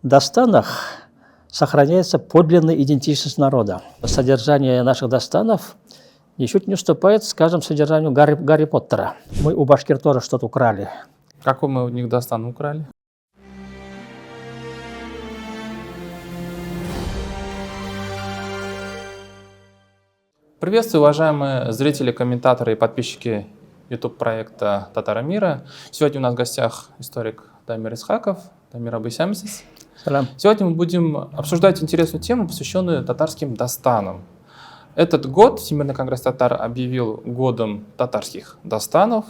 дастанах сохраняется подлинная идентичность народа. Содержание наших дастанов ничуть не уступает, скажем, содержанию Гарри Поттера. Мы у башкир тоже что-то украли. Какой мы у них дастан украли? Приветствую, уважаемые зрители, комментаторы и подписчики YouTube-проекта «Татара мира». Сегодня у нас в гостях историк Дамир Исхаков. Дамир Абысямсис. Сегодня мы будем обсуждать интересную тему, посвященную татарским дастанам. Этот год Всемирный конгресс татар объявил годом татарских дастанов.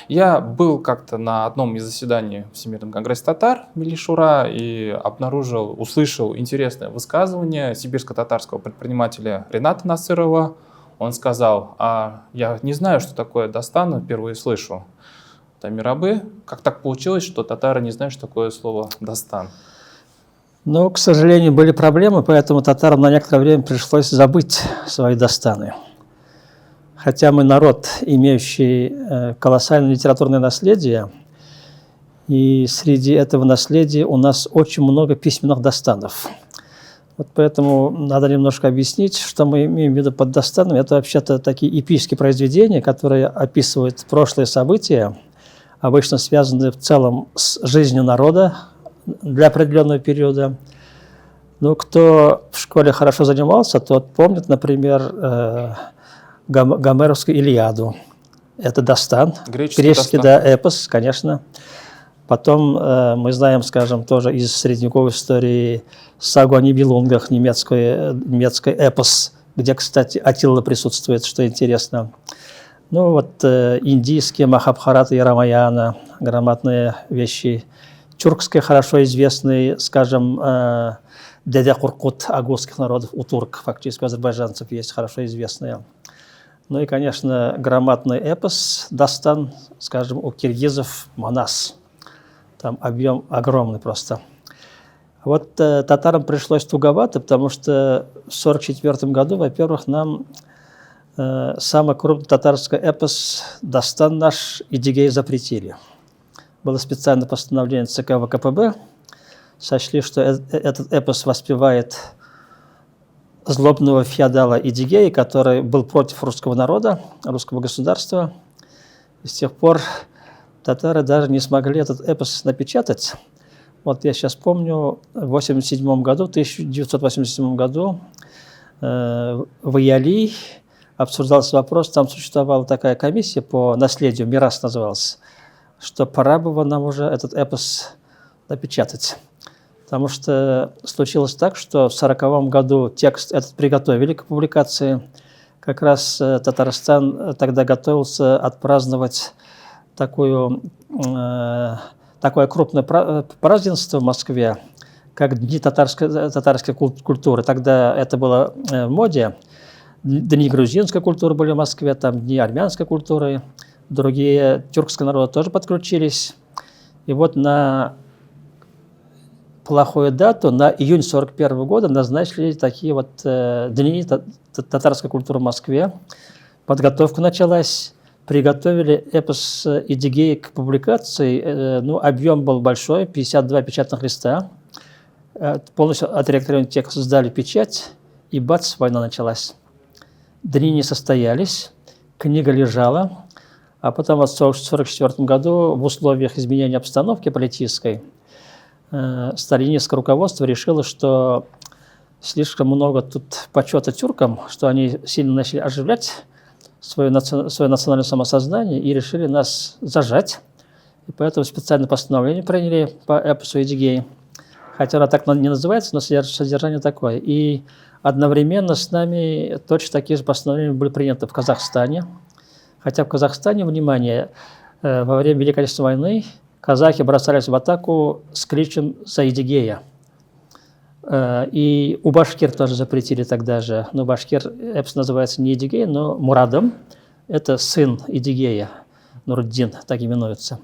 Я был как-то на одном из заседаний Всемирного конгресса татар Милли Шура и услышал интересное высказывание сибирско-татарского предпринимателя Рената Насырова. Он сказал: я не знаю, что такое дастан, впервые слышу. Дамир Абы, как так получилось, что татары не знают, что такое слово дастан? Ну, к сожалению, были проблемы, поэтому татарам на некоторое время пришлось забыть свои дастаны. Хотя мы народ, имеющий колоссальное литературное наследие, и среди этого наследия у нас очень много письменных дастанов. Вот поэтому надо немножко объяснить, что мы имеем в виду под дастанами. Это вообще-то такие эпические произведения, которые описывают прошлые события, обычно связанные в целом с жизнью народа для определенного периода. Ну, кто в школе хорошо занимался, тот помнит, например, Гомеровскую Илиаду. Это дастан. Греческий дастан. Да, эпос, конечно. Потом мы знаем, скажем, тоже из средневековой истории сагу о Нибелунгах, немецкий эпос, где, кстати, Аттила присутствует, что интересно. Ну вот индийские Махабхарата и Рамаяна, грамотные вещи. Тюркские, хорошо известные, скажем, Деде Куркут агузских народов, у турок, фактически у азербайджанцев есть хорошо известные. Ну и, конечно, грамотный эпос, дастан, скажем, у киргизов Манас. Там объем огромный просто. Вот татарам пришлось туговато, потому что в 1944 году, во-первых, нам самый крупный татарский эпос «Дастан» наш Идигей запретили. Было специальное постановление ЦК ВКПБ. Сочли, что этот эпос воспевает злобного феодала Идигея, который был против русского народа, русского государства. И с тех пор татары даже не смогли этот эпос напечатать. Вот я сейчас помню, в 1987 году в Яли обсуждался вопрос, там существовала такая комиссия по наследию, МИРАС назывался, что пора бы нам уже этот эпос напечатать. Потому что случилось так, что в 1940 году текст этот приготовили к публикации. Как раз Татарстан тогда готовился отпраздновать такое крупное празднество в Москве, как Дни татарской культуры. Тогда это было в моде. Дни грузинской культуры были в Москве, там Дни армянской культуры. Другие тюркские народы тоже подключились. И вот на плохую дату, на июнь 1941 года назначили такие вот Дни татарской культуры в Москве. Подготовка началась. Приготовили эпос Идигея к публикации. Ну, объем был большой, 52 печатных листа. Полностью отредактированный текст сдали печать, и бац, война началась. Дни не состоялись, книга лежала. А потом в 1944 году в условиях изменения обстановки политической сталинистское руководство решило, что слишком много тут почета тюркам, что они сильно начали оживлять свое национальное самосознание и решили нас зажать. И поэтому специальное постановление приняли по эпосу Идигея. Хотя она так не называется, но содержание такое. И одновременно с нами точно такие же постановления были приняты в Казахстане. Хотя в Казахстане, внимание, во время Великой Отечественной войны казахи бросались в атаку с кличем «За Идигея». И у башкир тоже запретили тогда же. Но башкир эпос называется не Идигей, но Мурадом. Это сын Идигея, Нуруддин, так именуется.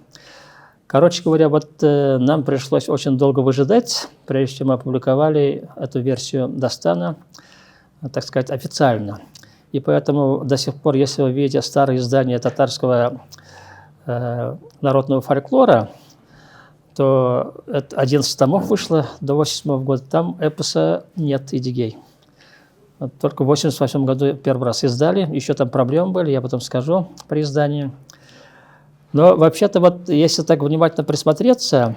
Короче говоря, вот нам пришлось очень долго выжидать, прежде чем мы опубликовали эту версию дастана, так сказать, официально. И поэтому до сих пор, если вы видите старые издания татарского народного фольклора, то 11 томов вышло до 1987 года, там эпоса нет Эдигей. Вот только в 1988 году первый раз издали, еще там проблемы были, я потом скажу при издании. Но вообще-то вот, если так внимательно присмотреться,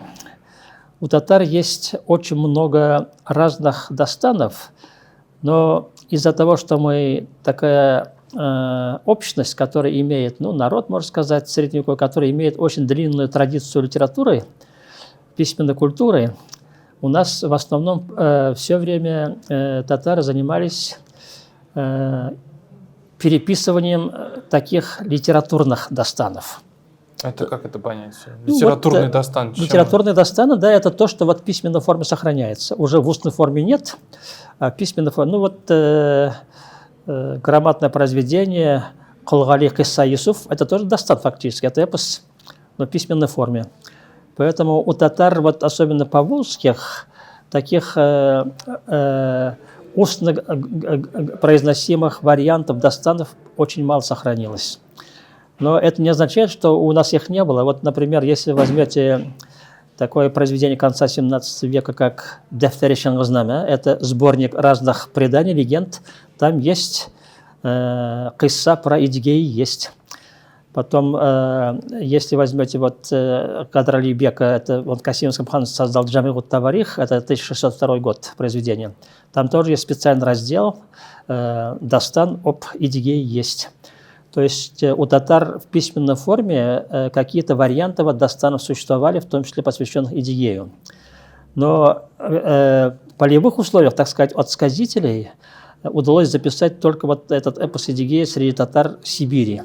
у татар есть очень много разных дастанов, но из-за того, что мы такая общность, которая имеет, ну, народ, можно сказать, средневековый, который имеет очень длинную традицию литературы, письменной культуры, у нас в основном все время татары занимались переписыванием таких литературных дастанов. Это как это понять? Литературный дастан? Литературный дастан, да, это то, что вот в письменной форме сохраняется. Уже в устной форме нет, а в письменной форме, ну вот грамотное произведение Кулгали Кисса Юсуф, это тоже дастан фактически, это эпос, но в письменной форме. Поэтому у татар, вот особенно поволжских, таких устно произносимых вариантов дастанов очень мало сохранилось. Но это не означает, что у нас их не было. Вот, например, если возьмете такое произведение конца 17 века, как «Дефтери Шангознамя», это сборник разных преданий, легенд, там есть кисса про Эдигей есть. Потом, если возьмете вот Кадр Али Бека, это вот Касимовский хан создал Джамигут Таварих, это 1602 год произведение. Там тоже есть специальный раздел, дастан об Эдигее есть. То есть у татар в письменной форме какие-то варианты вот дастанов существовали, в том числе посвященных Эдигею. Но в полевых условиях, так сказать, от сказителей удалось записать только вот этот эпос Эдигея среди татар Сибири.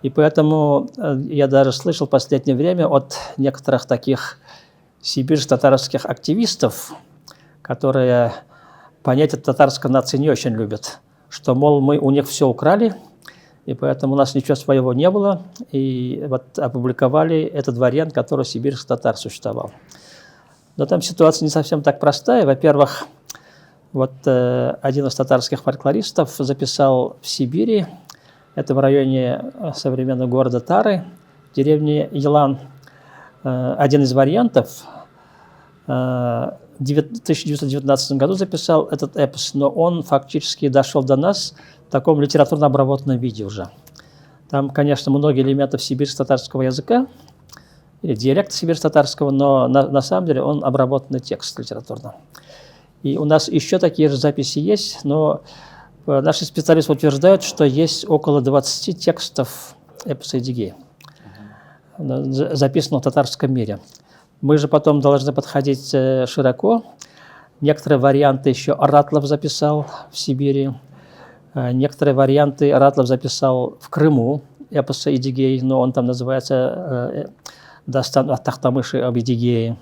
И поэтому я даже слышал в последнее время от некоторых таких сибирско-татарских активистов, которые понятие татарской нации не очень любят, что, мол, мы у них все украли, и поэтому у нас ничего своего не было, и вот опубликовали этот вариант, который сибирских татар существовал. Но там ситуация не совсем так простая. Во-первых, вот один из татарских фольклористов записал в Сибири, это в районе современного города Тары, деревни Елан, один из вариантов. В 1919 году записал этот эпос, но он фактически дошел до нас в таком литературно обработанном виде уже. Там, конечно, много элементов сибирско-татарского языка, или диалекта сибирско-татарского, но на самом деле он обработанный текст литературно. И у нас еще такие же записи есть, но наши специалисты утверждают, что есть около 20 текстов эпоса Эдигея, записанных в татарском мире. Мы же потом должны подходить широко. Некоторые варианты еще Аратлов записал в Сибири, некоторые варианты Аратлов записал в Крыму, эпоса Эдигей, но он там называется «Дастан ат-Тахтамыши об Эдигее».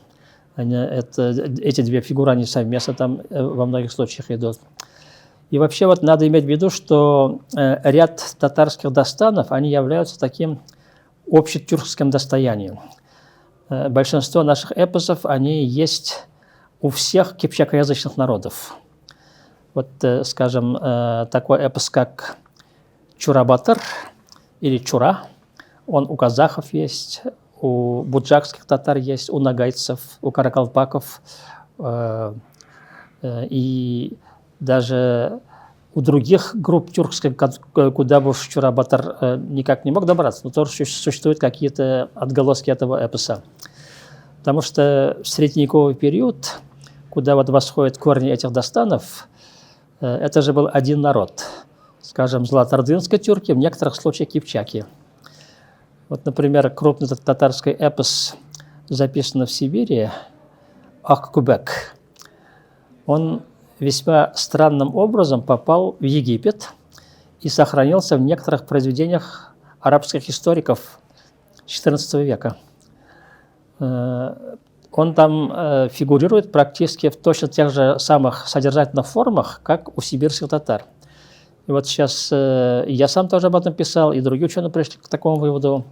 Эти две фигуры, они совместно там во многих случаях идут. И вообще вот надо иметь в виду, что ряд татарских дастанов, они являются таким общетюркским достоянием. Большинство наших эпосов, они есть у всех кипчакоязычных народов. Вот, скажем, такой эпос, как Чурабатыр или Чура, он у казахов есть, у буджакских татар есть, у нагайцев, у каракалпаков, и даже у других групп тюркских, куда бы Чурабатыр никак не мог добраться, но тоже существуют какие-то отголоски этого эпоса. Потому что в средневековый период, куда вот восходят корни этих дастанов, это же был один народ. Скажем, златоордынские тюрки, в некоторых случаях кипчаки. Вот, например, крупный татарский эпос, записанный в Сибири, Аккубек, он весьма странным образом попал в Египет и сохранился в некоторых произведениях арабских историков XIV века. Он там фигурирует практически в точно тех же самых содержательных формах, как у сибирских татар. И вот сейчас я сам тоже об этом писал, и другие ученые пришли к такому выводу.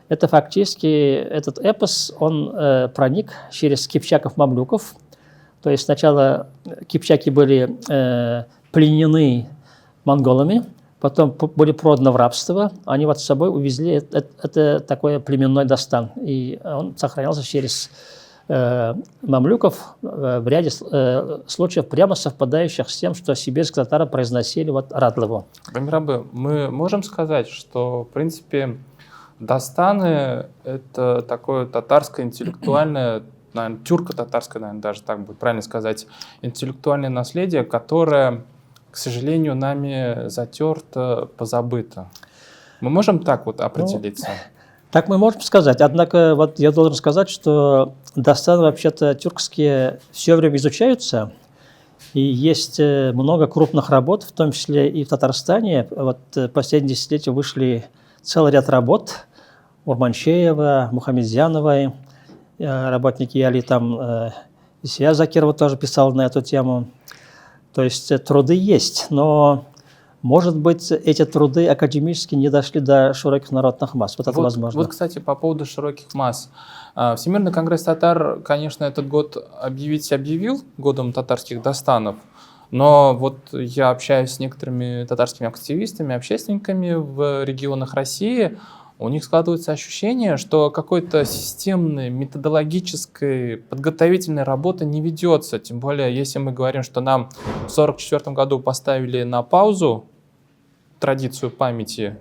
Это фактически, этот эпос, он проник через кипчаков-мамлюков. То есть сначала кипчаки были пленены монголами, потом были проданы в рабство, они вот с собой увезли это такой племенной Дастан. И он сохранялся через мамлюков в ряде случаев, прямо совпадающих с тем, что сибирские татары произносили вот Радливу. Дамир, мы можем сказать, что, в принципе, Дастаны — это такое татарское интеллектуальное, наверное, тюрко-татарское, наверное, даже так будет правильно сказать, интеллектуальное наследие, которое, к сожалению, нами затерто, позабыто. Мы можем так вот определиться? Так мы можем сказать. Однако вот я должен сказать, что Дастаны вообще-то тюркские все время изучаются. И есть много крупных работ, в том числе и в Татарстане. Вот в последние десятилетия вышли целый ряд работ Урманчеева, Мухамедзяновой, работники Яли, там Исия Закирова тоже писал на эту тему. То есть труды есть, но, может быть, эти труды академически не дошли до широких народных масс. Вот это возможно. Вот, кстати, по поводу широких масс. Всемирный конгресс татар, конечно, этот год объявил годом татарских дастанов, но вот я общаюсь с некоторыми татарскими активистами, общественниками в регионах России, у них складывается ощущение, что какой-то системной, методологической, подготовительной работы не ведется. Тем более, если мы говорим, что нам в 1944 году поставили на паузу традицию памяти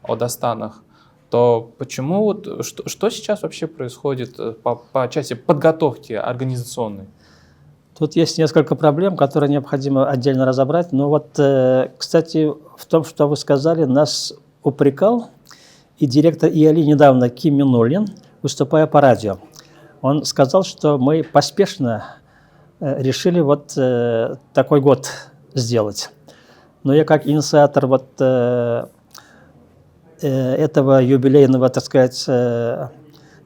о дастанах, то почему вот что сейчас вообще происходит по части подготовки организационной? Тут есть несколько проблем, которые необходимо отдельно разобрать. Но вот, кстати, в том, что вы сказали, нас упрекал и директор ИАЛИ недавно Ким Минуллин, выступая по радио. Он сказал, что мы поспешно решили вот такой год сделать. Но я как инициатор вот этого юбилейного, так сказать,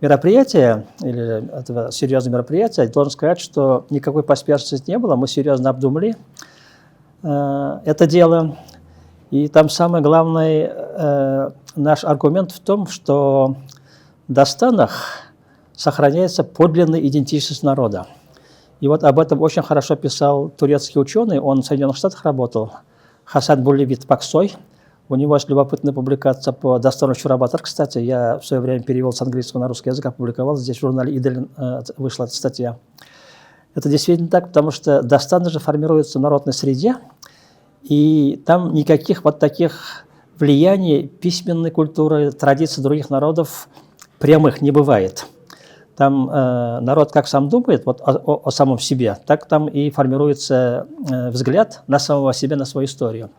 мероприятия, или этого серьезного мероприятия, должен сказать, что никакой поспешности не было. Мы серьезно обдумали это дело. И там самый главный наш аргумент в том, что в дастанах сохраняется подлинная идентичность народа. И вот об этом очень хорошо писал турецкий ученый, он в Соединенных Штатах работал, Хасан Булевит Паксой. У него есть любопытная публикация по Дастану Чурабатар, кстати, я в свое время перевел с английского на русский язык, опубликовал, здесь в журнале «Иделин» вышла эта статья. Это действительно так, потому что дастаны же формируются в народной среде, и там никаких вот таких влияний письменной культуры, традиций других народов прямых не бывает. Там народ как сам думает вот, о самом себе, так там и формируется взгляд на самого себя, на свою историю.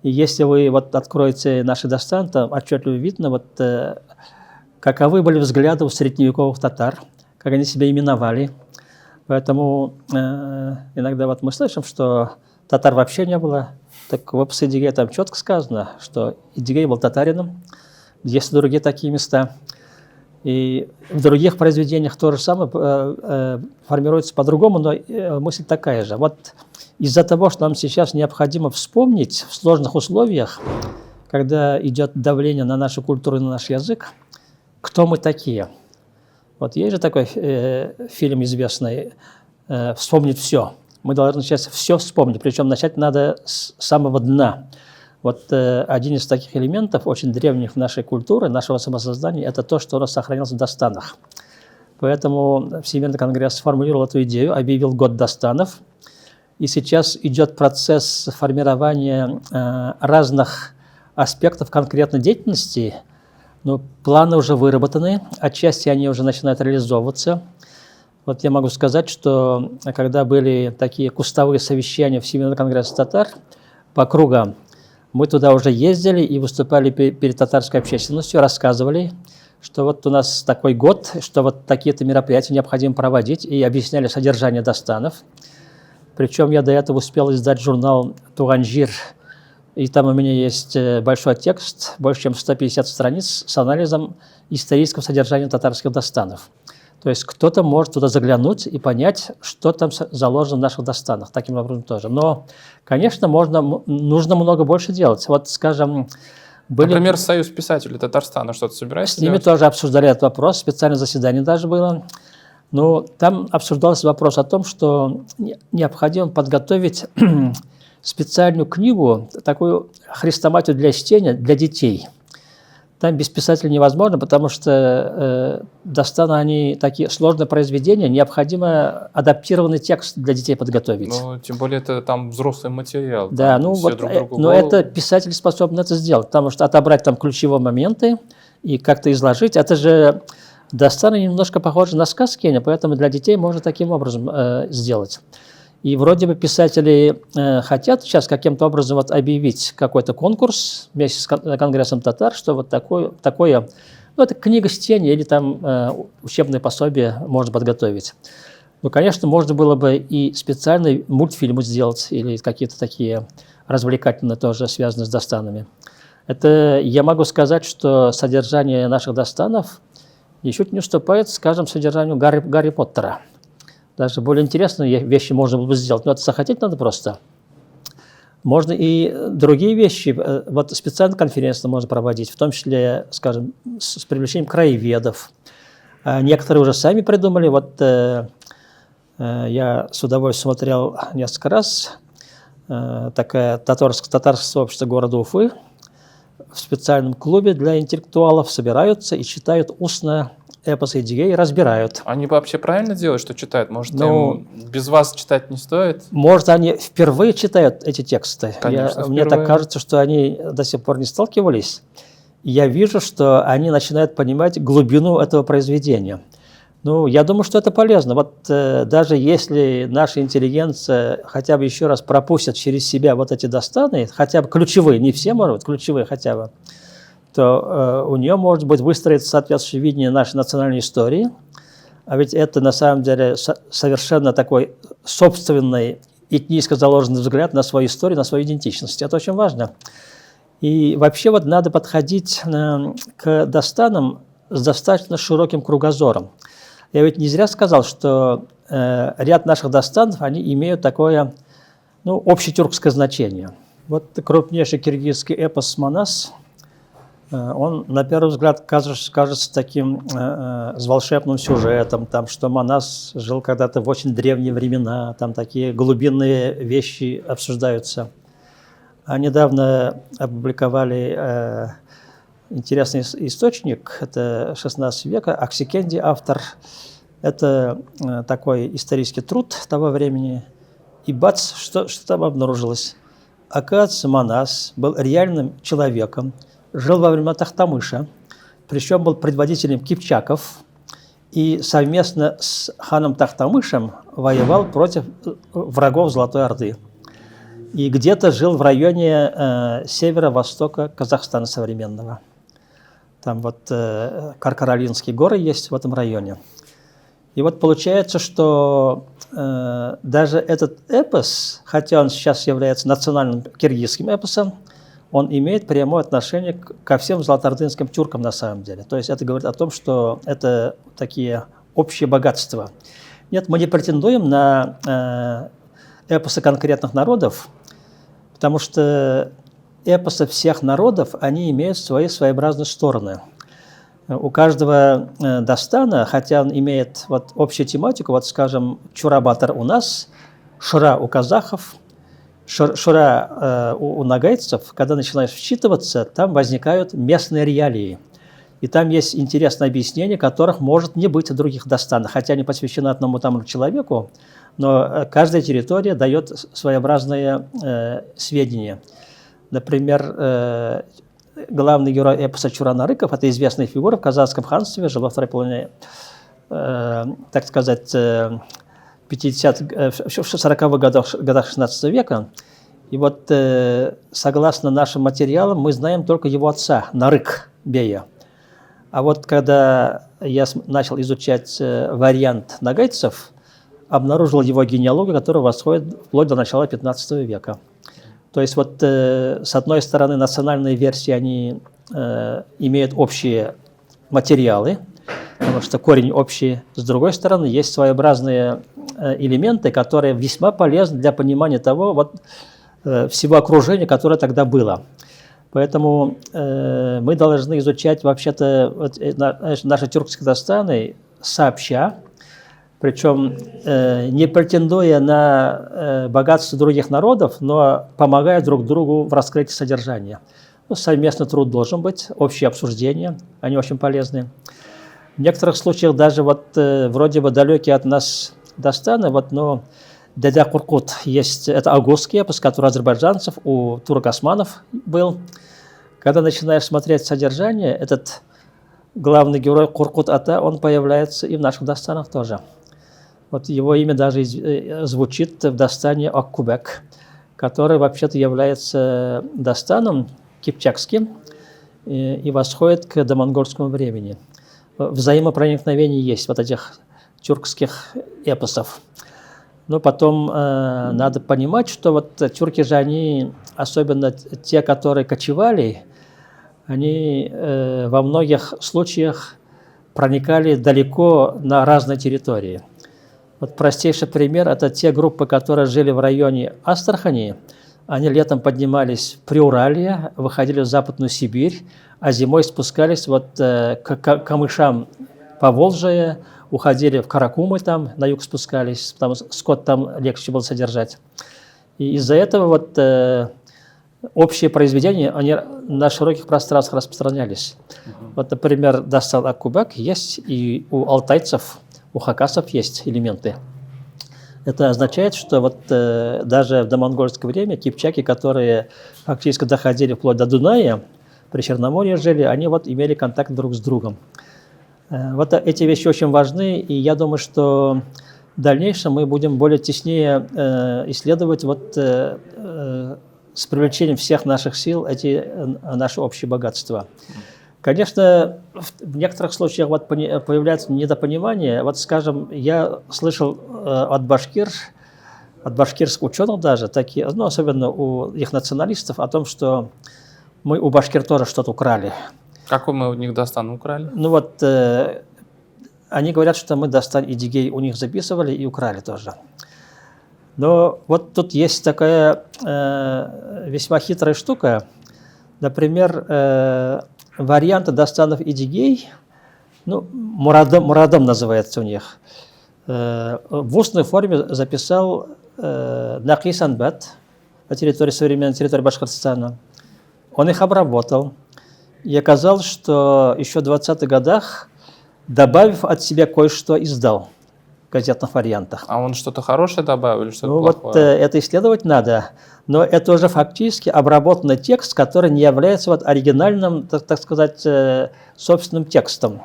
И если вы вот откроете наши дастаны, там отчетливо видно, вот, каковы были взгляды у средневековых татар, как они себя именовали. Поэтому иногда вот мы слышим, что татар вообще не было. Так в опусе Эдигея там четко сказано, что Эдигей был татарином. Есть другие такие места. И в других произведениях то же самое формируется по-другому, но мысль такая же. Вот из-за того, что нам сейчас необходимо вспомнить в сложных условиях, когда идет давление на нашу культуру и на наш язык, кто мы такие. Вот есть же такой фильм известный «Вспомнить все». Мы должны сейчас все вспомнить, причем начать надо с самого дна. Вот один из таких элементов, очень древних в нашей культуре, нашего самосознания, это то, что у нас сохранилось в дастанах. Поэтому Всемирный конгресс сформулировал эту идею, объявил год дастанов. И сейчас идет процесс формирования разных аспектов конкретной деятельности. Но планы уже выработаны, отчасти они уже начинают реализовываться. Вот я могу сказать, что когда были такие кустовые совещания в Всемирном конгрессе татар по кругам, мы туда уже ездили и выступали перед татарской общественностью, рассказывали, что вот у нас такой год, что вот такие-то мероприятия необходимо проводить, и объясняли содержание дастанов. Причем я до этого успел издать журнал «Туганжир», и там у меня есть большой текст, больше чем 150 страниц с анализом исторического содержания татарских дастанов. То есть кто-то может туда заглянуть и понять, что там заложено в наших дастанах, таким образом тоже. Но, конечно, нужно много больше делать. Вот, скажем, Например, Союз писателей Татарстана что-то собирается делать? С ними тоже обсуждали этот вопрос, специальное заседание даже было. Но там обсуждался вопрос о том, что необходимо подготовить специальную книгу, такую хрестоматию для чтения для детей. Там без писателя невозможно, потому что Дастаны, они такие сложные произведения, необходимо адаптированный текст для детей подготовить. Ну, тем более это там взрослый материал. Да, там ну все вот, друг другу но голову. это писатель способен это сделать, потому что отобрать там ключевые моменты и как-то изложить, это же Дастаны немножко похожи на сказки, поэтому для детей можно таким образом сделать. И вроде бы писатели хотят сейчас каким-то образом вот объявить какой-то конкурс вместе с Конгрессом татар, что вот такое, ну, это книга чтения или там учебное пособие можно подготовить. Ну, конечно, можно было бы и специальный мультфильм сделать или какие-то такие развлекательные тоже, связанные с Дастанами. Это я могу сказать, что содержание наших Дастанов ничуть не уступает, скажем, содержанию Гарри Поттера. Даже более интересные вещи можно было бы сделать, но это захотеть надо просто. Можно и другие вещи, вот специальные конференции можно проводить, в том числе, скажем, с привлечением краеведов. Некоторые уже сами придумали, вот я с удовольствием смотрел несколько раз, такое татарское сообщество города Уфы в специальном клубе для интеллектуалов собираются и читают устно эпосы Эдигея и разбирают. Они вообще правильно делают, что читают? Может, им без вас читать не стоит? Может, они впервые читают эти тексты. Конечно, мне так кажется, что они до сих пор не сталкивались. И я вижу, что они начинают понимать глубину этого произведения. Ну, я думаю, что это полезно. Вот даже если наша интеллигенция хотя бы еще раз пропустит через себя вот эти Дастаны, хотя бы ключевые, не все, может быть, ключевые хотя бы, то у нее, может быть, выстроится соответствующее видение нашей национальной истории. А ведь это, на самом деле, совершенно такой собственный, этнически заложенный взгляд на свою историю, на свою идентичность. Это очень важно. И вообще вот надо подходить к Дастанам с достаточно широким кругозором. Я ведь не зря сказал, что ряд наших Дастанов, они имеют такое, ну, общетюркское значение. Вот крупнейший киргизский эпос «Манас», он, на первый взгляд, кажется таким с волшебным сюжетом, там, что Манас жил когда-то в очень древние времена, там такие глубинные вещи обсуждаются. А недавно опубликовали интересный источник, это 16 века, Аксикенди автор. Это такой исторический труд того времени. И бац, что там обнаружилось? Оказывается, Манас был реальным человеком, жил во времена Тахтамыша, причем был предводителем кипчаков и совместно с ханом Тахтамышем воевал против врагов Золотой Орды. И где-то жил в районе северо-востока Казахстана современного. Там вот Каркаралинские горы есть в этом районе. И вот получается, что даже этот эпос, хотя он сейчас является национальным киргизским эпосом, он имеет прямое отношение ко всем золотоордынским тюркам на самом деле. То есть это говорит о том, что это такие общие богатства. Нет, мы не претендуем на эпосы конкретных народов, потому что эпосы всех народов, они имеют свои своеобразные стороны. У каждого Дастана, хотя он имеет вот общую тематику, вот скажем, Чурабатар у нас, Шура у казахов, Шура у нагайцев, когда начинаешь вчитываться, там возникают местные реалии. И там есть интересное объяснение, которых может не быть в других Дастанах, хотя они посвящены одному тому человеку, но каждая территория дает своеобразные сведения. Например, главный герой эпоса Чуранарыков – это известная фигура в казахском ханстве, жил во второй половине, так сказать, 40-х годах 16 века. И вот, согласно нашим материалам, мы знаем только его отца, Нарык Бея. А вот когда я начал изучать вариант нагайцев, обнаружил его генеалогию, которая восходит вплоть до начала 15 века. То есть вот с одной стороны национальные версии, они имеют общие материалы, потому что корень общий. С другой стороны, есть своеобразные элементы, которые весьма полезны для понимания того вот, всего окружения, которое тогда было. Поэтому мы должны изучать вообще-то вот, наши тюркские Дастаны сообща, причем не претендуя на богатство других народов, но помогая друг другу в раскрытии содержания. Ну, совместный труд должен быть, общее обсуждение, они очень полезны. В некоторых случаях даже вот вроде бы далекие от нас Дастаны, вот, но Дядя Куркут есть, это аугустский эпос, который у азербайджанцев, у турок-османов был. Когда начинаешь смотреть содержание, этот главный герой Куркут-Ата, он появляется и в наших Дастанах тоже. Вот его имя даже звучит в Дастане Аккубек, который вообще-то является Дастаном кипчакским и восходит к домонгольскому времени. Взаимопроникновение есть вот этих тюркских эпосов. Но потом надо понимать, что вот тюрки же, они, особенно те, которые кочевали, они во многих случаях проникали далеко на разные территории. Вот простейший пример – это те группы, которые жили в районе Астрахани. Они летом поднимались в Приуралье, выходили в Западную Сибирь, а зимой спускались вот к камышам Поволжья, уходили в Каракумы, там на юг спускались, потому что скот там легче было содержать. И из-за этого вот общие произведения, они на широких пространствах распространялись. Вот, например, Дастан Аккубек есть и у алтайцев, у хакасов есть элементы. Это означает, что вот даже в домонгольское время кипчаки, которые фактически доходили вплоть до Дуная, при Черноморье жили, они вот имели контакт друг с другом. Вот эти вещи очень важны, и я думаю, что в дальнейшем мы будем более теснее исследовать вот, с привлечением всех наших сил эти наши общие богатства. Конечно, в некоторых случаях вот появляется недопонимание. Вот, скажем, я слышал от башкирских ученых даже, такие, ну, особенно у их националистов, о том, что мы у башкир тоже что-то украли. Как мы у них Дастан украли? Ну вот, они говорят, что мы Дастан и Дигей у них записывали и украли тоже. Но вот тут есть такая весьма хитрая штука. Например, варианты Дастанов и Дигей, ну, Мурадом называется у них, в устной форме записал Накис Анбет на территории, современной территории Башкортостана. Он их обработал. И оказалось, что еще в 20-х годах, добавив от себя кое-что, издал в газетных вариантах. А он что-то хорошее добавил или что-то плохое? Вот это исследовать надо. Но это уже фактически обработанный текст, который не является вот оригинальным, так сказать, собственным текстом,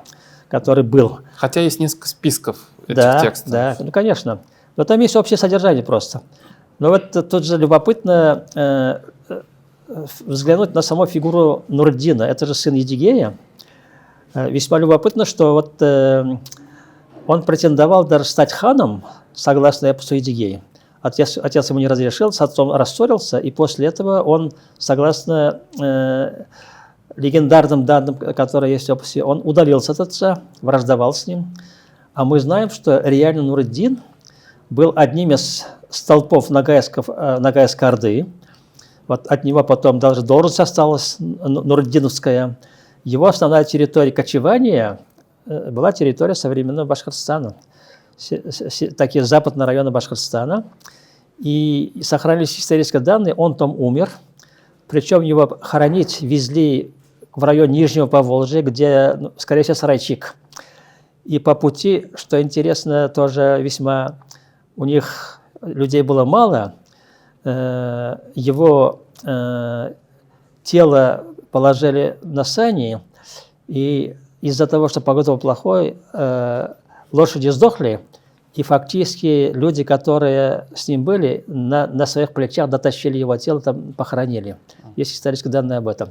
который был. Хотя есть несколько списков этих текстов. Да, ну конечно. Но там есть общее содержание просто. Но вот тут же любопытно взглянуть на саму фигуру Нурддина. Это же сын Едигея. Весьма любопытно, что вот он претендовал даже стать ханом, согласно эпосу Едигея. Отец ему не разрешил, с отцом рассорился, и после этого он, согласно легендарным данным, которые есть в эпосе, он удалился от отца, враждовал с ним. А мы знаем, что реально Нурддин был одним из столпов Ногайской Орды. Вот от него потом даже должность осталась Нурддиновская. Его основная территория кочевания была территория современного Башкортостана, такие западные районы Башкортостана. И сохранились исторические данные, он там умер. Причем его хоронить везли в район Нижнего Поволжья, где, скорее всего, Сарайчик. И по пути, что интересно, тоже весьма, у них людей было мало, его тело положили на сани, и из-за того, что погода была плохой, лошади сдохли, и фактически люди, которые с ним были, на своих плечах дотащили его тело, там похоронили. Есть исторические данные об этом.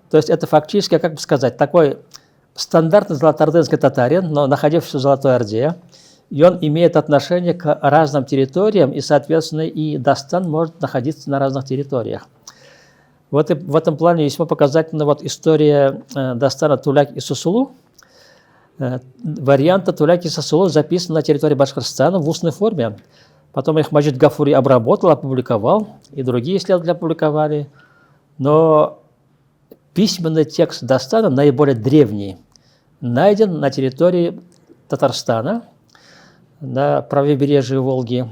То есть это фактически, как бы сказать, такой стандартный золотоордынский татарин, но находившийся в Золотой Орде, и он имеет отношение к разным территориям, и, соответственно, и Дастан может находиться на разных территориях. Вот и в этом плане весьма показательна вот история Дастана Туляк и Сусулу. Варианты Туляк и Сусулу записаны на территории Башкортостана в устной форме. Потом их Маджид Гафури обработал, опубликовал, и другие исследователи опубликовали. Но письменный текст Дастана, наиболее древний, найден на территории Татарстана, на правобережье Волги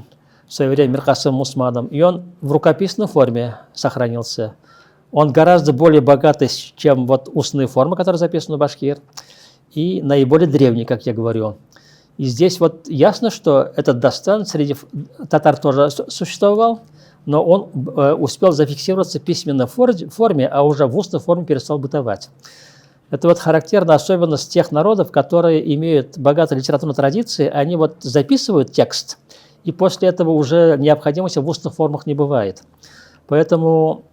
в свое время Миркасымом Усманом, и он в рукописной форме сохранился. Он гораздо более богатый, чем вот устные формы, которые записаны в башкир, и наиболее древний, как я говорю. И здесь вот ясно, что этот Дастан среди татар тоже существовал, но он успел зафиксироваться в письменной форме, а уже в устной форме перестал бытовать. Это вот характерная особенность тех народов, которые имеют богатые литературные традиции, они вот записывают текст, и после этого уже необходимости в устных формах не бывает. Поэтому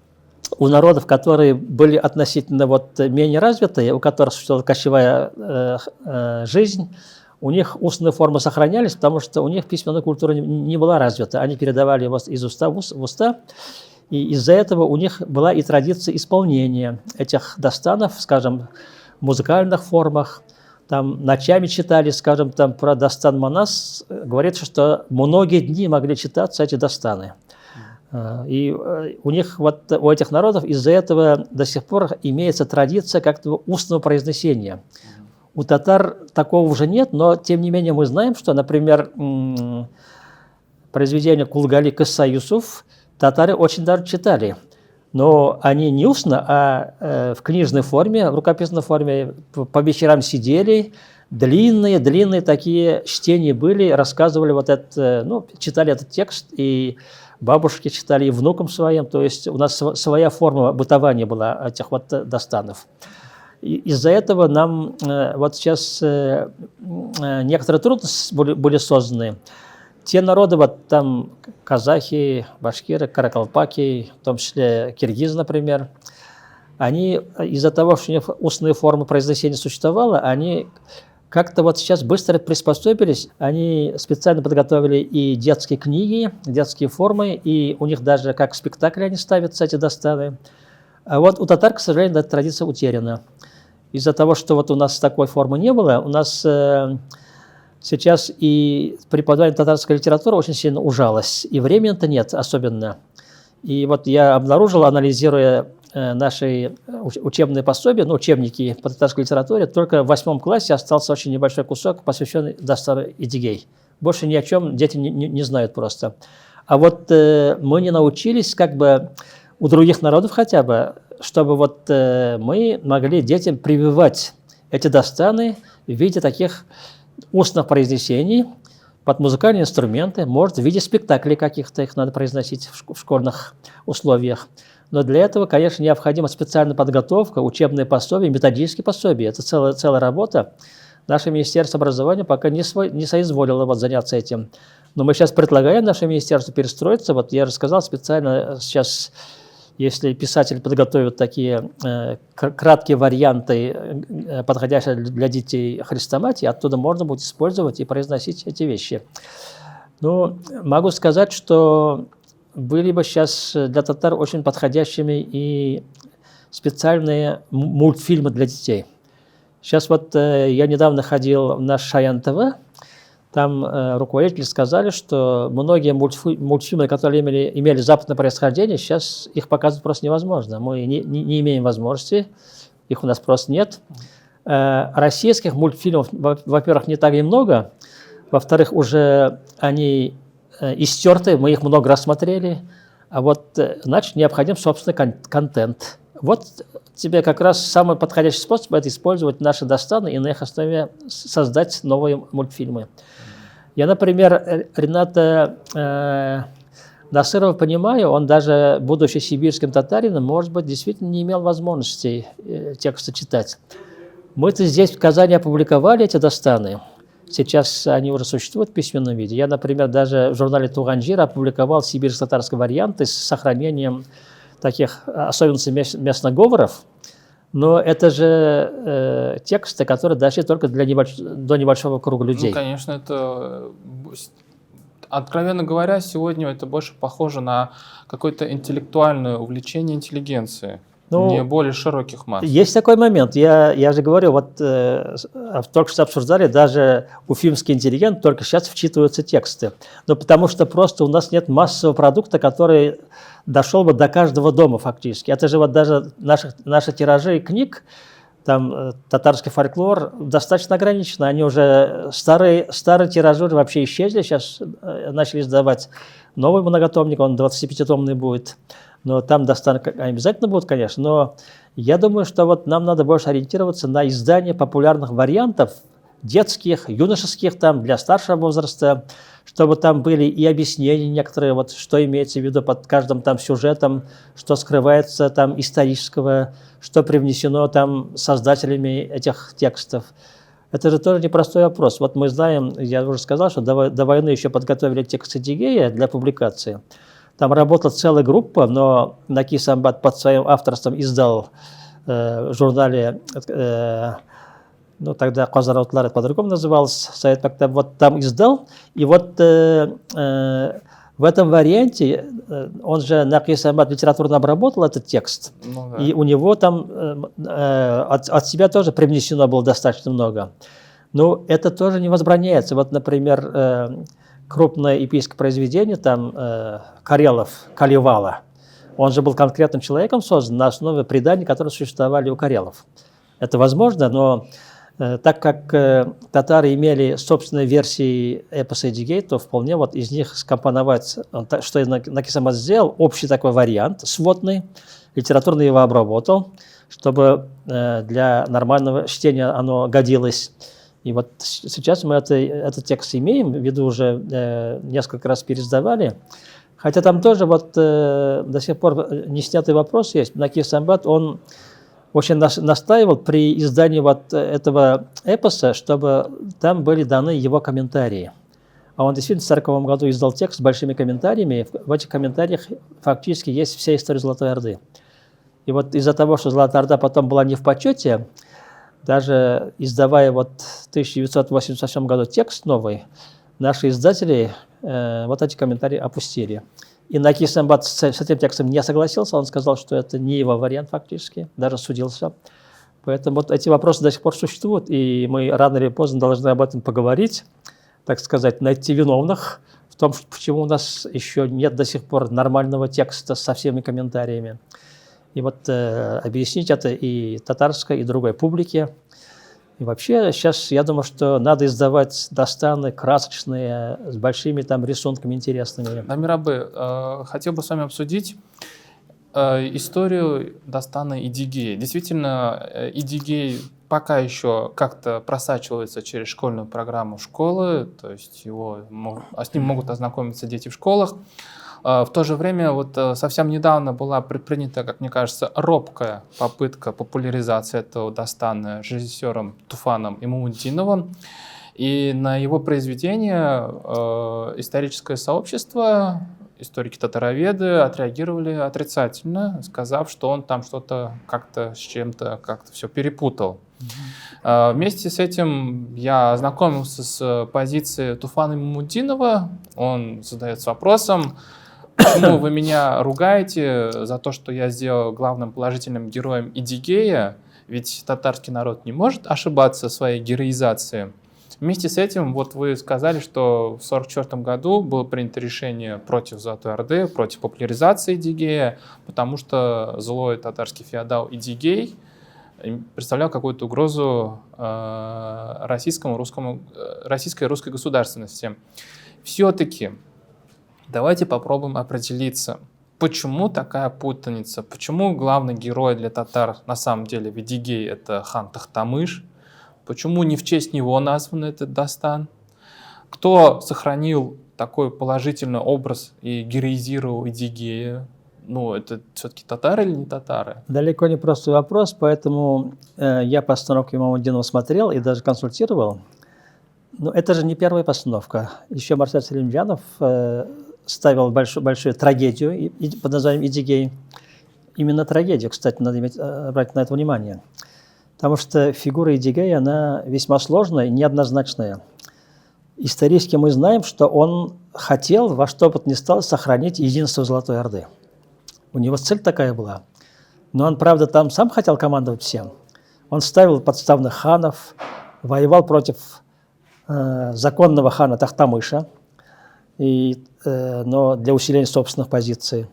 у народов, которые были относительно вот менее развитые, у которых существовала кочевая жизнь, у них устные формы сохранялись, потому что у них письменная культура не была развита. Они передавали его из уста в уста, и из-за этого у них была и традиция исполнения этих дастанов, скажем, в музыкальных формах. Там ночами читали, скажем, там про Дастан Манас, говорится, что многие дни могли читаться эти дастаны. И у них, вот у этих народов из-за этого до сих пор имеется традиция как-то устного произнесения. У татар такого уже нет, но тем не менее мы знаем, что, например, произведение Кулгали Кыса Юсуф татары очень даже читали. Но они не устно, а в книжной форме, в рукописной форме по вечерам сидели, длинные такие чтения были, рассказывали вот это, ну, читали этот текст, и бабушки читали, и внукам своим, то есть у нас своя форма бытования была этих вот дастанов. Из-за этого нам вот сейчас некоторые трудности были созданы. Те народы, вот там казахи, башкиры, каракалпаки, в том числе киргизы, например, они из-за того, что у них устные формы произнесения существовало, они как-то вот сейчас быстро приспособились, они специально подготовили и детские книги, детские формы, и у них даже как спектакли они ставятся, эти дастаны. А вот у татар, к сожалению, эта традиция утеряна. Из-за того, что вот у нас такой формы не было, у нас сейчас и преподавание татарской литературы очень сильно ужалось, и времени-то нет особенно. И вот я обнаружил, анализируя наши учебные пособия, ну, учебники по татарской литературе, только в 8 классе остался очень небольшой кусок, посвященный Дастану Эдигей. Больше ни о чем дети не знают просто. А вот мы не научились, как бы у других народов хотя бы, чтобы вот мы могли детям прививать эти дастаны в виде таких устных произнесений под музыкальные инструменты, может, в виде спектаклей каких-то их надо произносить в школьных условиях. Но для этого, конечно, необходима специальная подготовка, учебные пособия, методические пособия. Это целая работа. Наше Министерство образования пока не соизволило вот заняться этим. Но мы сейчас предлагаем нашему министерству перестроиться. Вот я рассказал специально сейчас, если писатель подготовит такие краткие варианты, подходящие для детей хрестоматии, оттуда можно будет использовать и произносить эти вещи. Ну, могу сказать, что были бы сейчас для татар очень подходящими и специальные мультфильмы для детей. Сейчас вот я недавно ходил в наш Шаян ТВ, там руководители сказали, что многие мультфильмы, которые имели западное происхождение, сейчас их показывать просто невозможно. Мы не имеем возможности, их у нас просто нет. Российских мультфильмов, во-первых, не так и много, во-вторых, уже они истерты, мы их много раз смотрели, а вот, значит, необходим собственный контент. Вот тебе как раз самый подходящий способ – это использовать наши дастаны и на их основе создать новые мультфильмы. Я, например, Рената Насырова понимаю, он даже, будучи сибирским татарином, может быть, действительно не имел возможности тексты читать. Мы-то здесь в Казани опубликовали эти дастаны. Сейчас они уже существуют в письменном виде. Я, например, даже в журнале «Туганжир» опубликовал сибирско-татарский вариант с сохранением таких особенностей местных говоров. Но это же тексты, которые дошли только до небольшого круга людей. Ну, конечно, это, откровенно говоря, сегодня это больше похоже на какое-то интеллектуальное увлечение интеллигенции. Ну, не более широких масс. Есть такой момент. Я же говорю, вот только что обсуждали, даже уфимский интеллигент только сейчас вчитываются тексты. Но потому что просто у нас нет массового продукта, который дошел бы до каждого дома фактически. Это же вот даже наши тиражи книг, там татарский фольклор достаточно ограничен. Они уже старые тиражи вообще исчезли. Сейчас начали издавать новый многотомник, он 25-томный будет. Но там Дастаны обязательно будут, конечно. Но я думаю, что вот нам надо больше ориентироваться на издание популярных вариантов, детских, юношеских, там, для старшего возраста, чтобы там были и объяснения некоторые, вот, что имеется в виду под каждым там сюжетом, что скрывается там исторического, что привнесено там создателями этих текстов. Это же тоже непростой вопрос. Вот мы знаем, я уже сказал, что до войны еще подготовили текст Эдигея для публикации. Там работала целая группа, но Накис Амбат под своим авторством издал в журнале, ну тогда Казараутлар по-другому назывался, Совет Мактаб, вот там издал, и вот в этом варианте, он же Накис Амбат литературно обработал этот текст, Ну, да. и у него там от себя тоже привнесено было достаточно много. Но это тоже не возбраняется. Вот, например, крупное эпическое произведение, там Карелов, Калевала, он же был конкретным человеком создан на основе преданий, которые существовали у карелов. Это возможно, но так как татары имели собственные версии эпоса Эдигей, то вполне вот из них скомпоновать, что Накис Амбат сделал, общий такой вариант, сводный, литературно его обработал, чтобы для нормального чтения оно годилось. И вот сейчас мы этот текст имеем, ввиду уже несколько раз переиздавали. Хотя там тоже вот до сих пор не снятый вопрос есть. Накис Амбат, он очень настаивал при издании вот этого эпоса, чтобы там были даны его комментарии. А он действительно в 1940 году издал текст с большими комментариями. В этих комментариях фактически есть вся история Золотой Орды. И вот из-за того, что Золотая Орда потом была не в почете, даже издавая вот в 1988 году текст новый, наши издатели вот эти комментарии опустили. И Накис Амбат с этим текстом не согласился, он сказал, что это не его вариант фактически, даже судился. Поэтому вот эти вопросы до сих пор существуют, и мы рано или поздно должны об этом поговорить, так сказать, найти виновных в том, почему у нас еще нет до сих пор нормального текста со всеми комментариями. И вот объяснить это и татарской, и другой публике. И вообще сейчас я думаю, что надо издавать дастаны красочные, с большими там рисунками интересными. Дамир Абы, хотел бы с вами обсудить историю дастана Эдигея. Действительно, Эдигей пока еще как-то просачивается через школьную программу школы, то есть с ним могут ознакомиться дети в школах. В то же время вот совсем недавно была предпринята, как мне кажется, робкая попытка популяризации этого дастана режиссером Туфаном Имамутдиновым. И на его произведение историческое сообщество, историки-татароведы отреагировали отрицательно, сказав, что он там что-то как-то с чем-то как-то все перепутал. Вместе с этим я ознакомился с позицией Туфана Имамутдинова. Он задается вопросом: почему вы меня ругаете за то, что я сделал главным положительным героем Эдигея? Ведь татарский народ не может ошибаться в своей героизации. Вместе с этим, вот вы сказали, что в 1944 году было принято решение против Золотой Орды, против популяризации Эдигея, потому что злой татарский феодал Эдигей представлял какую-то угрозу российской и русской государственности. Все-таки давайте попробуем определиться, почему такая путаница, почему главный герой для татар на самом деле в Эдигее это хан Тахтамыш, почему не в честь него назван этот дастан, кто сохранил такой положительный образ и героизировал Эдигея. Ну, это все-таки татары или не татары? Далеко не простой вопрос, поэтому я постановку Имамутдинова смотрел и даже консультировал. Но это же не первая постановка. Еще Марсель Селимджанов ставил большую трагедию под названием «Эдигей». Именно трагедию, кстати, надо брать на это внимание. Потому что фигура Эдигея, она весьма сложная и неоднозначная. Исторически мы знаем, что он хотел во что бы то ни стало сохранить единство Золотой Орды. У него цель такая была. Но он, правда, там сам хотел командовать всем. Он ставил подставных ханов, воевал против законного хана Тахтамыша, но для усиления собственных позиций.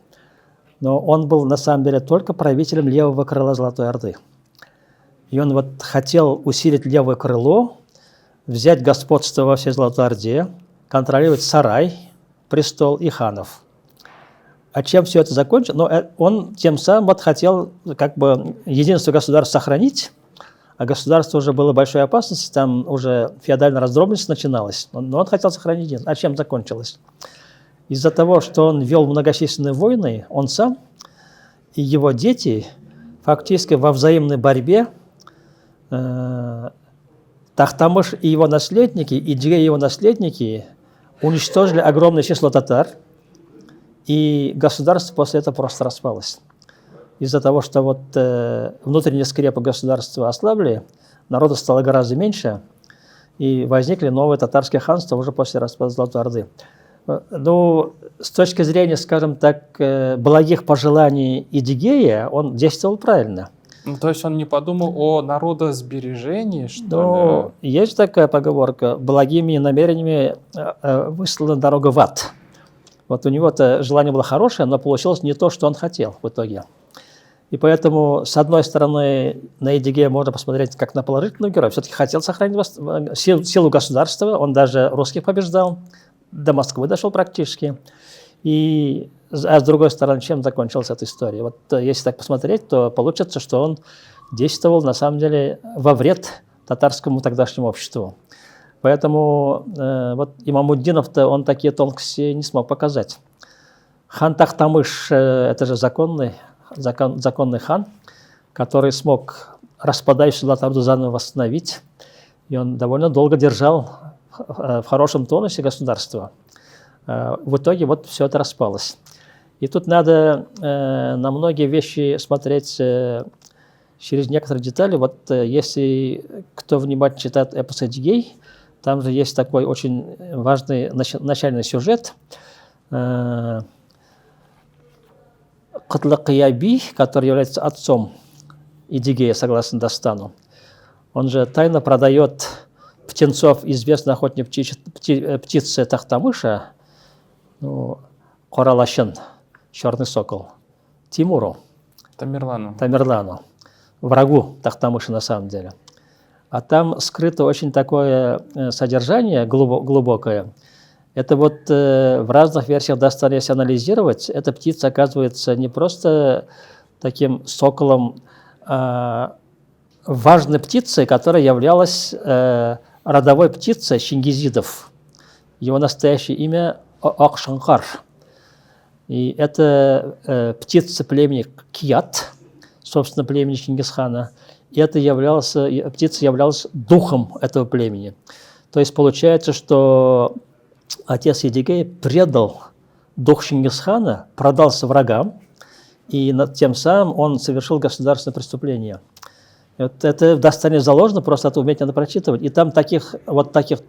Но он был, на самом деле, только правителем левого крыла Золотой Орды. и он вот хотел усилить левое крыло, взять господство во всей Золотой Орде, контролировать сарай, престол и ханов. А чем все это закончилось? Но он тем самым вот хотел как бы единство государства сохранить, а государство уже было большой опасности, там уже феодальная раздробленность начиналась, но он хотел сохранить единство. А чем закончилось? Из-за того, что он вел многочисленные войны, он сам и его дети фактически во взаимной борьбе Тахтамыш и его наследники, и две его наследники уничтожили огромное число татар, и государство после этого просто распалось. Из-за того, что вот внутренние скрепы государства ослабли, народу стало гораздо меньше, и возникли новые татарские ханства уже после распада Золотой Орды. Ну, с точки зрения, скажем так, благих пожеланий Эдигея, он действовал правильно. Ну, то есть он не подумал о народосбережении, что Ну, есть такая поговорка: благими намерениями выслана дорога в ад. Вот у него-то желание было хорошее, но получилось не то, что он хотел в итоге. И поэтому, с одной стороны, на Эдигея можно посмотреть как на положительного героя. Все-таки хотел сохранить силу государства, он даже русских побеждал, до Москвы дошел практически. А с другой стороны, чем закончилась эта история? Вот если так посмотреть, то получится, что он действовал на самом деле во вред татарскому тогдашнему обществу. Поэтому вот Имамуддинов-то он такие тонкости не смог показать. Хан Тахтамыш – это же законный хан, который смог распадающуюся Золотую Орду заново восстановить. И он довольно долго держал в хорошем тонусе государство. В итоге вот все это распалось. И тут надо на многие вещи смотреть через некоторые детали. Вот если кто внимательно читает эпос Эдигей, там же есть такой очень важный начальный сюжет. Кутлы-Кияби, который является отцом Эдигея, согласно Дастану, он же тайно продает птенцов известной охотной птицы Тахтамыша, Коралашин, черный сокол, Тимуру, Тамерлану, врагу Тахтамыша на самом деле. А там скрыто очень такое содержание глубокое. Это вот в разных версиях Дастана, если анализировать, эта птица оказывается не просто таким соколом, а важной птицей, которая являлась родовой птицей чингизидов. Его настоящее имя Акшанкар. И это птица племени Кият, собственно, племени Чингисхана. И эта птица являлась духом этого племени. То есть получается, что отец Эдигей предал дух Чингисхана, продался врагам, и тем самым он совершил государственное преступление. Это в Дастане заложено, просто это уметь надо прочитывать. И там таких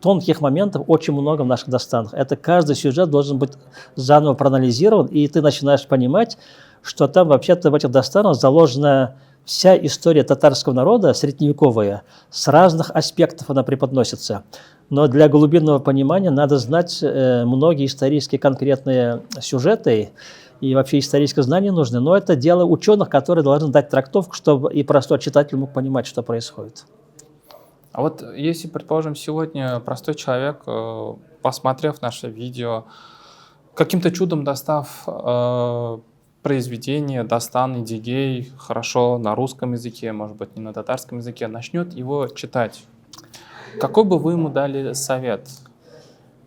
тонких моментов очень много в наших Дастанах. Это каждый сюжет должен быть заново проанализирован, и ты начинаешь понимать, что там вообще-то в этих Дастанах заложена вся история татарского народа, средневековая, с разных аспектов она преподносится. Но для глубинного понимания надо знать многие исторические конкретные сюжеты, и вообще историческое знание нужно. Но это дело ученых, которые должны дать трактовку, чтобы и простой читатель мог понимать, что происходит. А вот если, предположим, сегодня простой человек, посмотрев наше видео, каким-то чудом достав произведение Дастан Эдигей хорошо на русском языке, может быть, не на татарском языке, начнет его читать, какой бы вы ему дали совет?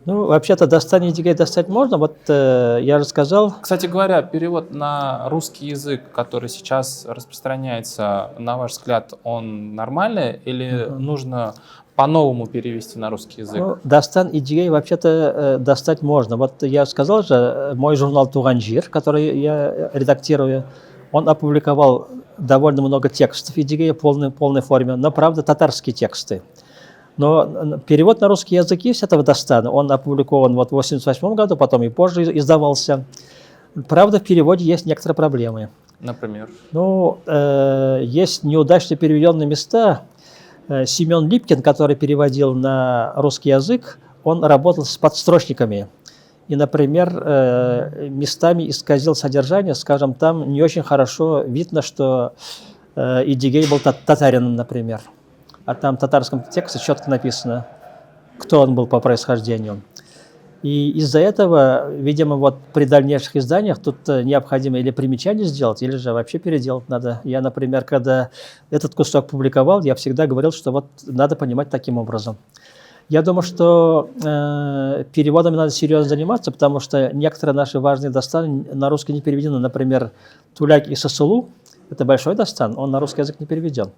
Ну, вообще-то Дастан Эдигей достать можно. Вот я же сказал. Кстати говоря, перевод на русский язык, который сейчас распространяется, на ваш взгляд, он нормальный или нужно по-новому перевести на русский язык? Ну, Дастан Эдигей вообще-то достать можно. Вот я сказал же, мой журнал «Туганжир», который я редактирую, он опубликовал довольно много текстов Эдигея в полной форме, но, правда, татарские тексты. Но перевод на русский язык есть этого Дастана. Он опубликован вот в 1988 году, потом и позже издавался. Правда, в переводе есть некоторые проблемы. Например? Ну, есть неудачно переведенные места. Семен Липкин, который переводил на русский язык, он работал с подстрочниками. И, например, местами исказил содержание, скажем, там не очень хорошо видно, что Идигей был татарином, например. А там в татарском тексте четко написано, кто он был по происхождению. И из-за этого, видимо, вот при дальнейших изданиях тут необходимо или примечание сделать, или же вообще переделать надо. Я, например, когда этот кусок публиковал, я всегда говорил, что вот надо понимать таким образом. Я думаю, что переводами надо серьезно заниматься, потому что некоторые наши важные достаны на русский не переведены. Например, Туляк и Сосулу – это большой достан, он на русский язык не переведен.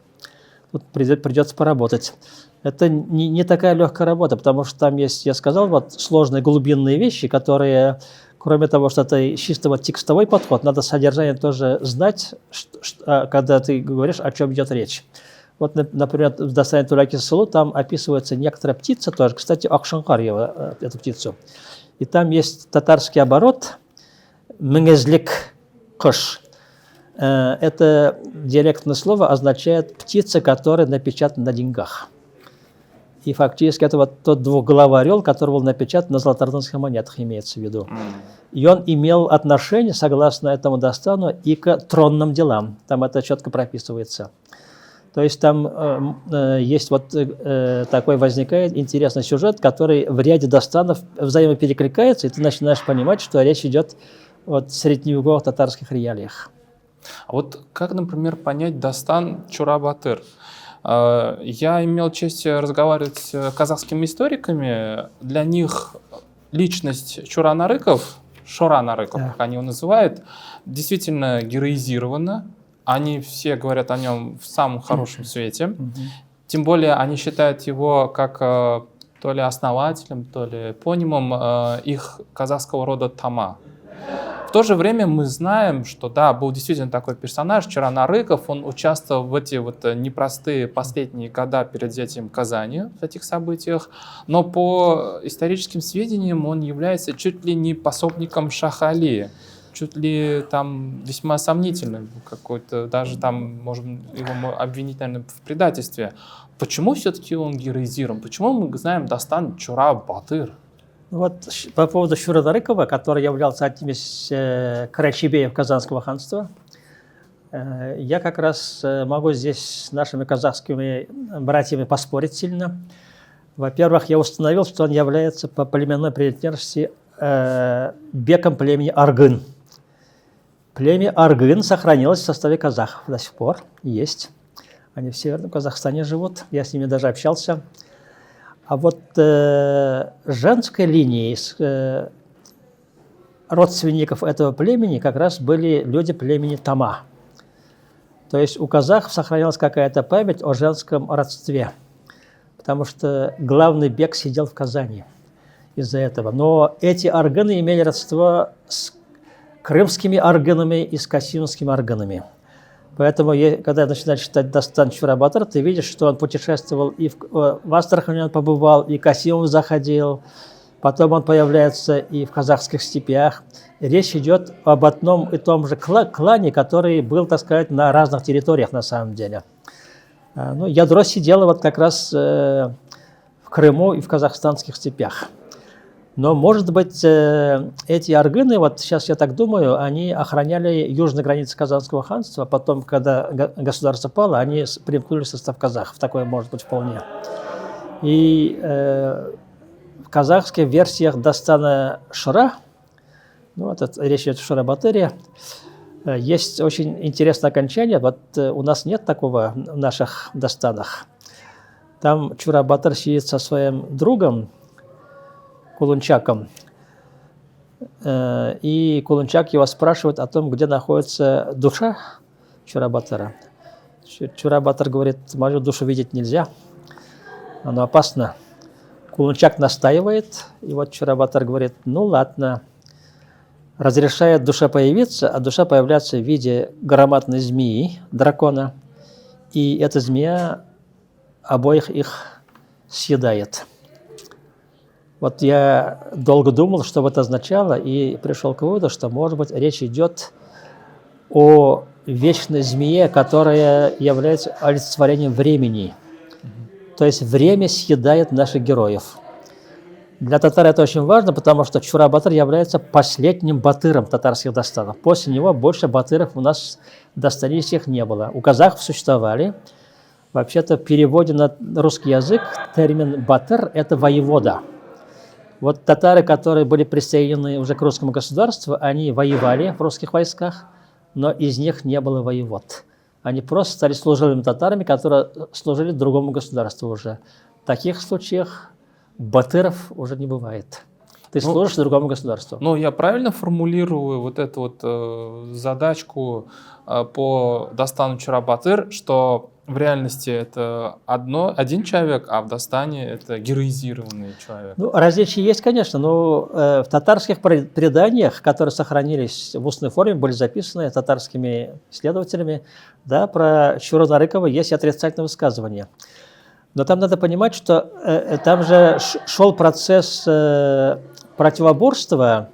Тут придется поработать. Это не такая легкая работа, потому что там есть, я сказал, вот сложные глубинные вещи, которые, кроме того, что это чисто вот текстовой подход, надо содержание тоже знать, когда ты говоришь, о чем идет речь. Вот, например, в достании Туляки Сосулу там описывается некоторая птица тоже, кстати, Акшанкар его, эту птицу. И там есть татарский оборот «меңезлик кыш». Это диалектное слово означает «птица, которая напечатана на деньгах». И фактически это вот тот двухголовый орел, который был напечатан на золотоордынских монетах, имеется в виду. И он имел отношение, согласно этому достану, и к тронным делам. Там это четко прописывается. То есть там есть вот такой возникает интересный сюжет, который в ряде достанов взаимоперекликается, и ты начинаешь понимать, что речь идет о средневековых татарских реалиях. А вот как, например, понять достан Чура-Батыр? Я имел честь разговаривать с казахскими историками. Для них личность Чура-Нарыков, Шора-Нарыков, как они его называют, действительно героизирована. Они все говорят о нем в самом хорошем свете. Тем более они считают его как то ли основателем, то ли эпонимом их казахского рода Тама. В то же время мы знаем, что да, был действительно такой персонаж, Чура-Нарыков, он участвовал в эти вот непростые последние года перед взятием Казани в этих событиях, но по историческим сведениям он является чуть ли не пособником Шаха Али, чуть ли там весьма сомнительным какой-то, даже там можем его обвинить, наверное, в предательстве. Почему все-таки он героизирован? Почему мы знаем достан Чура-Батыр? Вот по поводу Чура-Нарыкова, который являлся одним из карачебеев Казанского ханства, я как раз могу здесь с нашими казахскими братьями поспорить сильно. Во-первых, я установил, что он является по племенной принадлежности беком племени Аргын. Племя Аргын сохранилось в составе казахов до сих пор, есть. Они в Северном Казахстане живут, я с ними даже общался. А вот женской линией родственников этого племени как раз были люди племени Тама. То есть у казахов сохранялась какая-то память о женском родстве, потому что главный бек сидел в Казани из-за этого. Но эти аргыны имели родство с крымскими аргынами и с касимскими аргынами. Поэтому, когда начинаешь читать достан Чура-Батыр, ты видишь, что он путешествовал и в Астрахани он побывал, и Касимов заходил, потом он появляется и в казахских степях. Речь идет об одном и том же клане, который был, так сказать, на разных территориях на самом деле. Ну, ядро сидело вот как раз в Крыму и в казахстанских степях. Но, может быть, эти аргыны, вот сейчас я так думаю, они охраняли южные границы Казанского ханства, потом, когда государство пало, они примкнули в состав казахов. Такое может быть вполне. И в казахских версиях достана Шура, ну, вот речь идет о Чура-Батыре, есть очень интересное окончание. Вот у нас нет такого в наших достанах. Там Чура-Батыр сидит со своим другом, Кулунчаком. И Кулунчак его спрашивает о том, где находится душа Чура-Батыра. Чура-Батыр говорит: мою душу видеть нельзя, она опасна. Кулунчак настаивает, и вот Чура-Батыр говорит: ну ладно, разрешает душе появиться, а душа появляется в виде громадной змеи, дракона, и эта змея обоих их съедает. Вот я долго думал, что это означало, и пришел к выводу, что, может быть, речь идет о вечной змее, которая является олицетворением времени. То есть время съедает наших героев. Для татар это очень важно, потому что Чура-Батыр является последним батыром татарских достанов. После него больше батыров у нас в достаниях не было. У казахов существовали. Вообще-то в переводе на русский язык термин «батыр» – это воевода. Вот татары, которые были присоединены уже к русскому государству, они воевали в русских войсках, но из них не было воевод. Они просто стали служилыми татарами, которые служили другому государству уже. В таких случаях батыров уже не бывает. Ты служишь другому государству. Ну, я правильно формулирую вот эту вот задачку по Дастану Чура-Батыр, что в реальности это один человек, а в Дастане это героизированный человек? Ну, различия есть, конечно, но в татарских преданиях, которые сохранились в устной форме, были записаны татарскими исследователями, да, про Чуру-Нарыкова есть отрицательное высказывание. Но там надо понимать, что там же шел процесс противоборства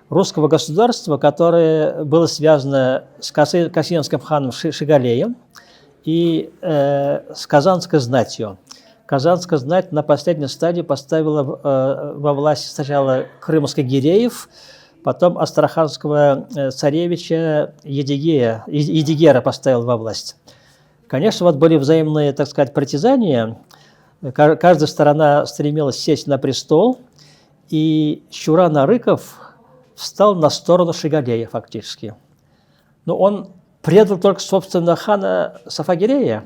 русского государства, которое было связано с Касимским ханом Шигалеем и с казанской знатью. Казанская знать на последней стадии поставила во власть сначала крымских гиреев, потом астраханского царевича Едигера поставил во власть. Конечно, вот были взаимные, так сказать, притязания. Каждая сторона стремилась сесть на престол, и Чура-Нарыков встал на сторону Шигалея фактически. Но он предал только собственного хана Сафагирея,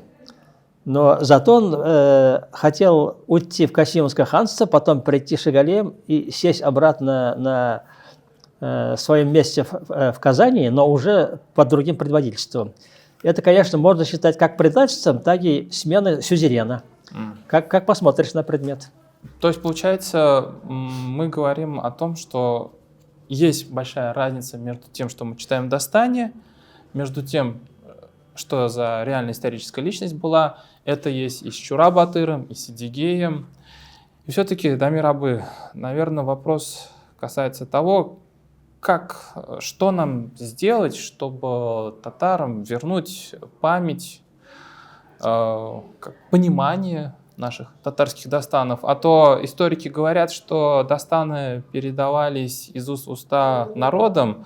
но зато он хотел уйти в Касимское ханство, потом прийти Шигалеем и сесть обратно на своем месте в Казани, но уже под другим предводительством. Это, конечно, можно считать как предательством, так и сменой сюзерена. Как посмотришь на предмет. То есть, получается, мы говорим о том, что есть большая разница между тем, что мы читаем в Дастане, между тем, что за реальная историческая личность была. Это есть и с Чура-Батыром, и с Едигеем. И все-таки, Дамир Абы, наверное, вопрос касается того, что нам сделать, чтобы татарам вернуть память, понимание наших татарских дастанов. А то историки говорят, что дастаны передавались из уст в уста народом,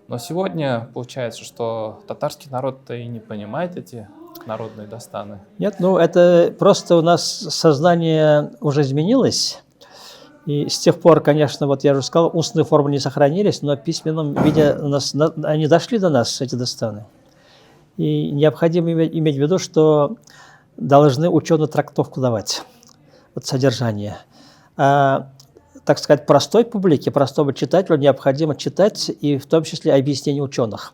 но сегодня получается, что татарский народ-то и не понимает эти народные дастаны. Нет, ну это просто у нас сознание уже изменилось. И с тех пор, конечно, вот я уже сказал, устные формы не сохранились, но в письменном виде они дошли до нас, эти дастаны. И необходимо иметь в виду, что должны ученую трактовку давать, вот содержание. А, так сказать, простой публике, простому читателю необходимо читать и в том числе объяснения ученых.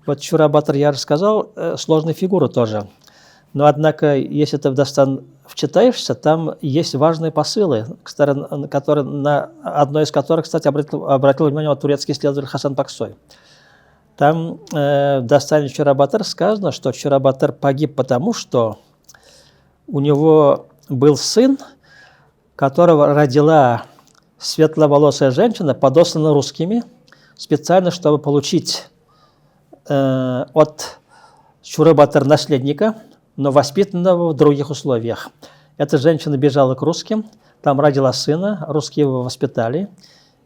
Вот Чура-Батыр я рассказал, сложные фигуры тоже. Но, однако, если ты в Дастан вчитаешься, там есть важные посылы, на одной из которых, кстати, обратил внимание турецкий исследователь Хасан Паксой. Там в Дастане Чура-Батыр сказано, что Чура-Батыр погиб потому, что у него был сын, которого родила светловолосая женщина, подослана русскими, специально, чтобы получить от Чуры-Батыр наследника, но воспитанного в других условиях. Эта женщина бежала к русским, там родила сына, русские его воспитали,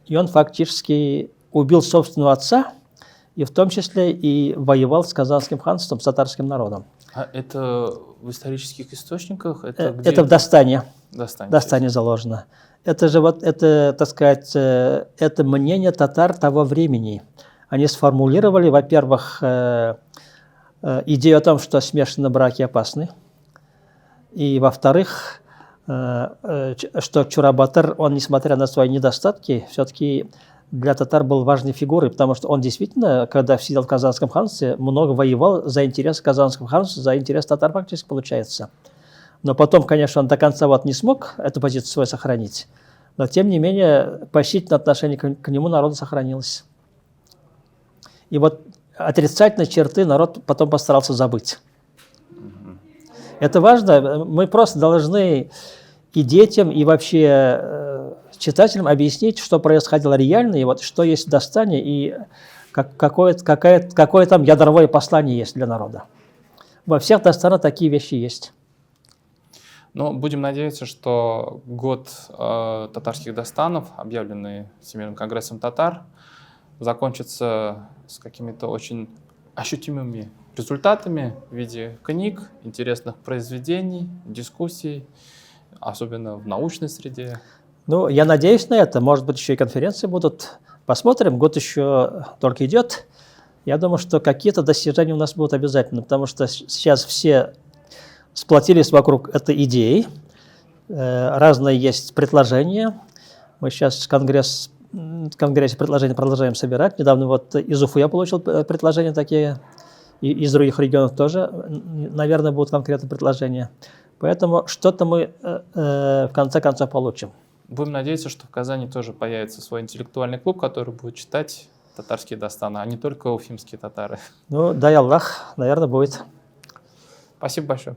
и он фактически убил собственного отца, и в том числе и воевал с Казанским ханством, с татарским народом. А это в исторических источниках? Это в Дастане. Дастане заложено. Это же вот, это, так сказать, это мнение татар того времени. Они сформулировали, во-первых, идею о том, что смешанные браки опасны, и, во-вторых, что Чура-Батыр, он, несмотря на свои недостатки, все-таки для татар был важной фигурой, потому что он действительно, когда сидел в Казанском ханстве, много воевал за интерес Казанского ханства, за интерес татар фактически получается. Но потом, конечно, он до конца вот не смог эту позицию свою сохранить, но, тем не менее, почтительное отношение к нему народу сохранилось. И вот отрицательные черты народ потом постарался забыть. Это важно. Мы просто должны и детям, и вообще читателям объяснить, что происходило реально, и вот что есть в Дастане, и какое там ядровое послание есть для народа. Во всех Дастанах такие вещи есть. Но будем надеяться, что год татарских дастанов, объявленный Всемирным конгрессом татар, закончится с какими-то очень ощутимыми результатами в виде книг, интересных произведений, дискуссий, особенно в научной среде. Ну, я надеюсь на это. Может быть, еще и конференции будут. Посмотрим. Год еще только идет. Я думаю, что какие-то достижения у нас будут обязательно, потому что сейчас все сплотились вокруг этой идеи. Разные есть предложения. Мы сейчас в Конгрессе предложения продолжаем собирать. Недавно вот из Уфы я получил предложения такие, и из других регионов тоже, наверное, будут конкретные предложения. Поэтому что-то мы в конце концов получим. Будем надеяться, что в Казани тоже появится свой интеллектуальный клуб, который будет читать татарские дастаны, а не только уфимские татары. Ну, дай Аллах, наверное, будет. Спасибо большое.